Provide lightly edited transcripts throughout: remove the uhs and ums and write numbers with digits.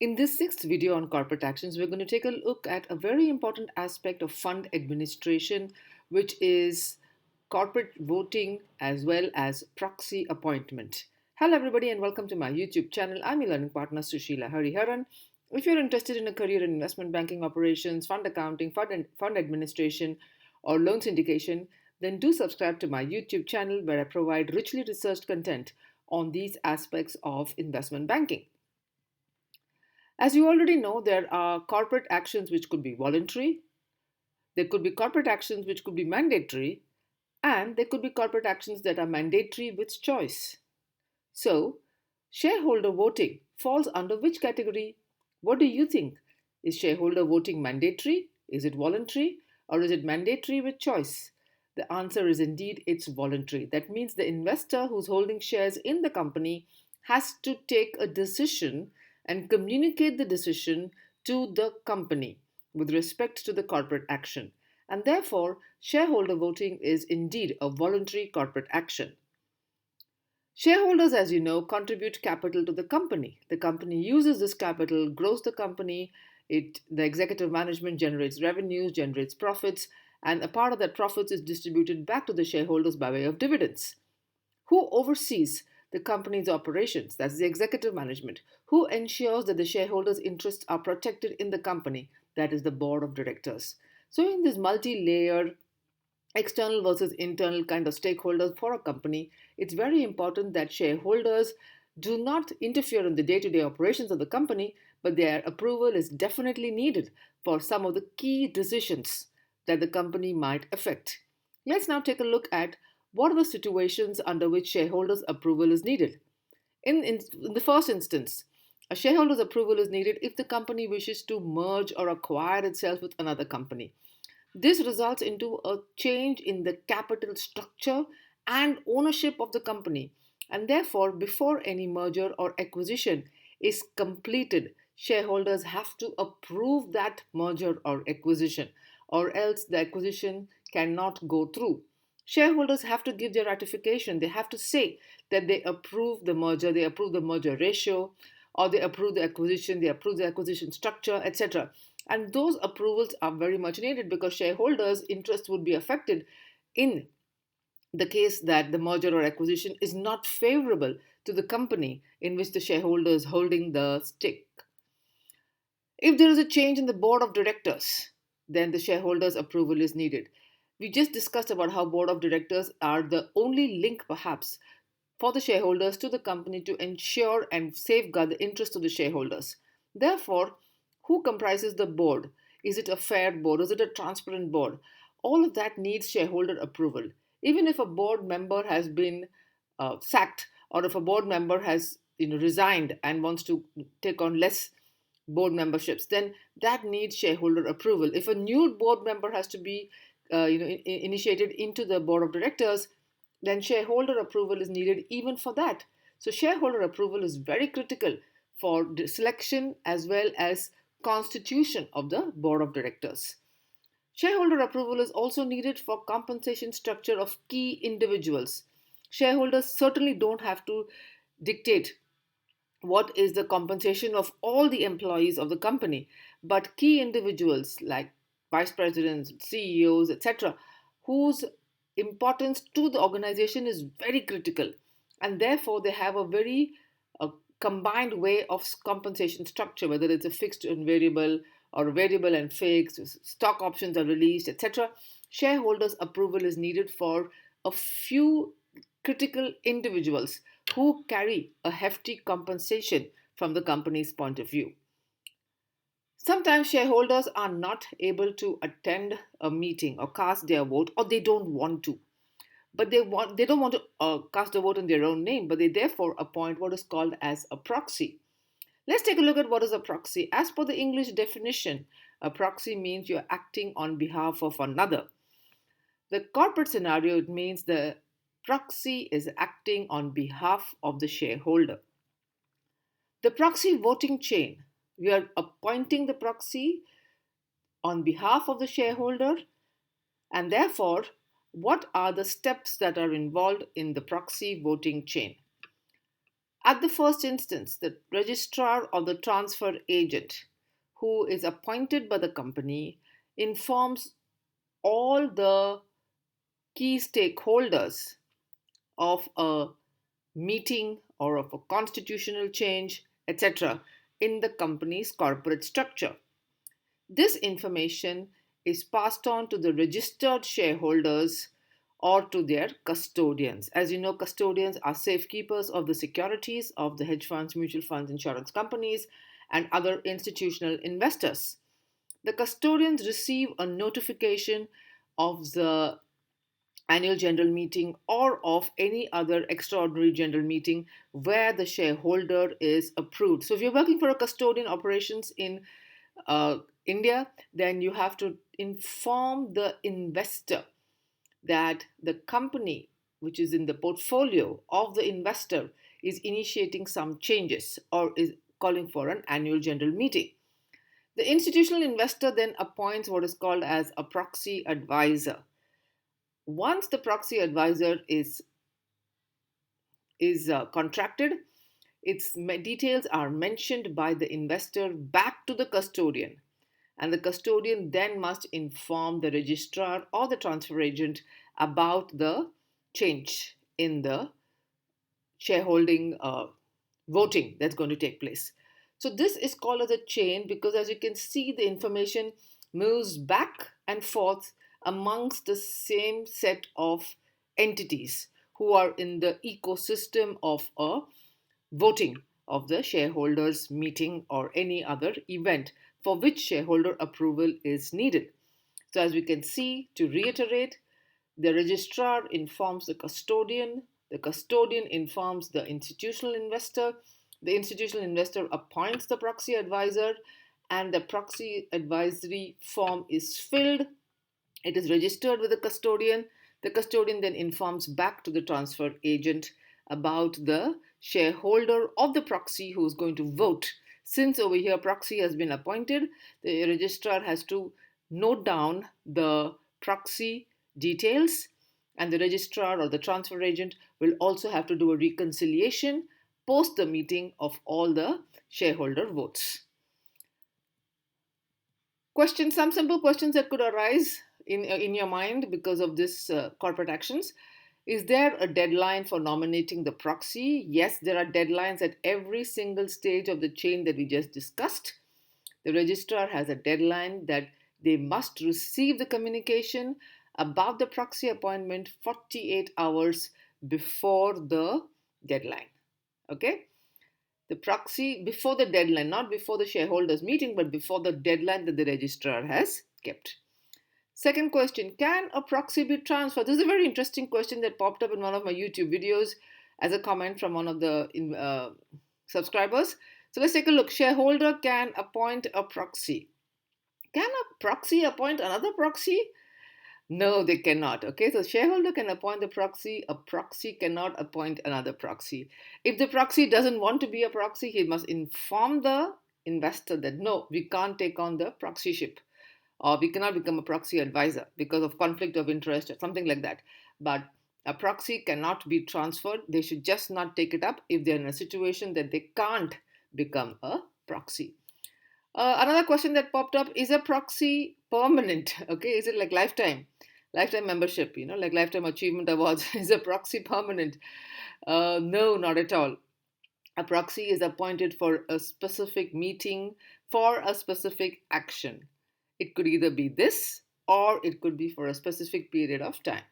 In this sixth video on corporate actions, we're going to take a look at a very important aspect of fund administration, which is corporate voting as well as proxy appointment. Hello, everybody, and welcome to my YouTube channel. I'm your learning partner, Sushila Hariharan. If you're interested in a career in investment banking operations, fund accounting, fund administration, or loan syndication, then do subscribe to my YouTube channel where I provide richly researched content on these aspects of investment banking. As you already know, there are corporate actions which could be voluntary, there could be corporate actions which could be mandatory, and there could be corporate actions that are mandatory with choice. So, shareholder voting falls under which category? What do you think? Is shareholder voting mandatory? Is it voluntary? Or is it mandatory with choice? The answer is indeed it's voluntary. That means the investor who's holding shares in the company has to take a decision and communicate the decision to the company with respect to the corporate action. And therefore, shareholder voting is indeed a voluntary corporate action. Shareholders, as you know, contribute capital to the company. The company uses this capital, grows the company, the executive management generates revenues, generates profits, and a part of that profits is distributed back to the shareholders by way of dividends. Who oversees the company's operations? That's the executive management. Who ensures that the shareholders' interests are protected in the company? That is the board of directors. So, in this multi layered external versus internal kind of stakeholders for a company, it's very important that shareholders do not interfere in the day to day operations of the company, but their approval is definitely needed for some of the key decisions that the company might affect. Let's now take a look at what are the situations under which shareholders' approval is needed. In the first instance, a shareholder's approval is needed if the company wishes to merge or acquire itself with another company. This results into a change in the capital structure and ownership of the company. And therefore, before any merger or acquisition is completed, shareholders have to approve that merger or acquisition, or else the acquisition cannot go through. Shareholders have to give their ratification. They have to say that they approve the merger, they approve the merger ratio, or they approve the acquisition structure, etc. And those approvals are very much needed because shareholders' interest would be affected in the case that the merger or acquisition is not favorable to the company in which the shareholder is holding the stake. If there is a change in the board of directors, then the shareholders' approval is needed. We just discussed about how board of directors are the only link perhaps for the shareholders to the company to ensure and safeguard the interests of the shareholders. Therefore, who comprises the board? Is it a fair board? Is it a transparent board? All of that needs shareholder approval. Even if a board member has been sacked, or if a board member has resigned and wants to take on less board memberships, then that needs shareholder approval. If a new board member has to be initiated into the board of directors, then shareholder approval is needed even for that. So shareholder approval is very critical for the selection as well as constitution of the board of directors. Shareholder approval is also needed for compensation structure of key individuals. Shareholders certainly don't have to dictate what is the compensation of all the employees of the company, but key individuals like vice presidents, CEOs, etc., whose importance to the organization is very critical, and therefore they have a very combined way of compensation structure, whether it's a fixed and variable or variable and fixed, stock options are released, etc. Shareholders' approval is needed for a few critical individuals who carry a hefty compensation from the company's point of view. Sometimes shareholders are not able to attend a meeting or cast their vote, or they don't want to. But they don't want to cast a vote in their own name, but they therefore appoint what is called as a proxy. Let's take a look at what is a proxy. As per the English definition, a proxy means you're acting on behalf of another. The corporate scenario, it means the proxy is acting on behalf of the shareholder. The proxy voting chain, we are appointing the proxy on behalf of the shareholder, and therefore, what are the steps that are involved in the proxy voting chain? At the first instance, the registrar or the transfer agent, who is appointed by the company, informs all the key stakeholders of a meeting or of a constitutional change, etc., in the company's corporate structure. This information is passed on to the registered shareholders or to their custodians. As you know, custodians are safekeepers of the securities of the hedge funds, mutual funds, insurance companies, and other institutional investors. The custodians receive a notification of the annual general meeting or of any other extraordinary general meeting where the shareholder is approved. So, if you're working for a custodian operations in India, then you have to inform the investor that the company, which is in the portfolio of the investor, is initiating some changes or is calling for an annual general meeting. The institutional investor then appoints what is called as a proxy advisor. Once the proxy advisor is contracted, its details are mentioned by the investor back to the custodian, and the custodian then must inform the registrar or the transfer agent about the change in the shareholding voting that's going to take place. So this is called as a chain because, as you can see, the information moves back and forth amongst the same set of entities who are in the ecosystem of a voting of the shareholders meeting or any other event for which shareholder approval is needed. So as we can see, to reiterate, the registrar informs the custodian informs the institutional investor appoints the proxy advisor, and the proxy advisory form is filled. It is registered with the custodian. The custodian then informs back to the transfer agent about the shareholder of the proxy who is going to vote. Since over here proxy has been appointed, the registrar has to note down the proxy details, and the registrar or the transfer agent will also have to do a reconciliation post the meeting of all the shareholder votes. Questions, some simple questions that could arise in your mind because of this corporate actions. Is there a deadline for nominating the proxy? Yes, there are deadlines at every single stage of the chain that we just discussed. The registrar has a deadline that they must receive the communication about the proxy appointment 48 hours before the deadline. Okay? The proxy before the deadline, not before the shareholders meeting, but before the deadline that the registrar has kept. Second question, can a proxy be transferred? This is a very interesting question that popped up in one of my YouTube videos as a comment from one of the subscribers. So let's take a look. Shareholder can appoint a proxy. Can a proxy appoint another proxy? No, they cannot. Okay, so shareholder can appoint the proxy. A proxy cannot appoint another proxy. If the proxy doesn't want to be a proxy, he must inform the investor that no, we can't take on the proxyship, or we cannot become a proxy advisor because of conflict of interest or something like that. But a proxy cannot be transferred. They should just not take it up if they're in a situation that they can't become a proxy. Another question that popped up, is a proxy permanent? Okay, is it like lifetime membership, like lifetime achievement awards? Is a proxy permanent? No, not at all. A proxy is appointed for a specific meeting for a specific action. It could either be this or it could be for a specific period of time.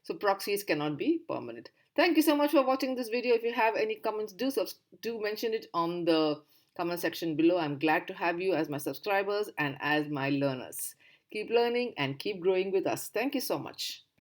So proxies cannot be permanent. Thank you so much for watching this video. If you have any comments, do mention it on the comment section below. I'm glad to have you as my subscribers and as my learners. Keep learning and keep growing with us. Thank you so much.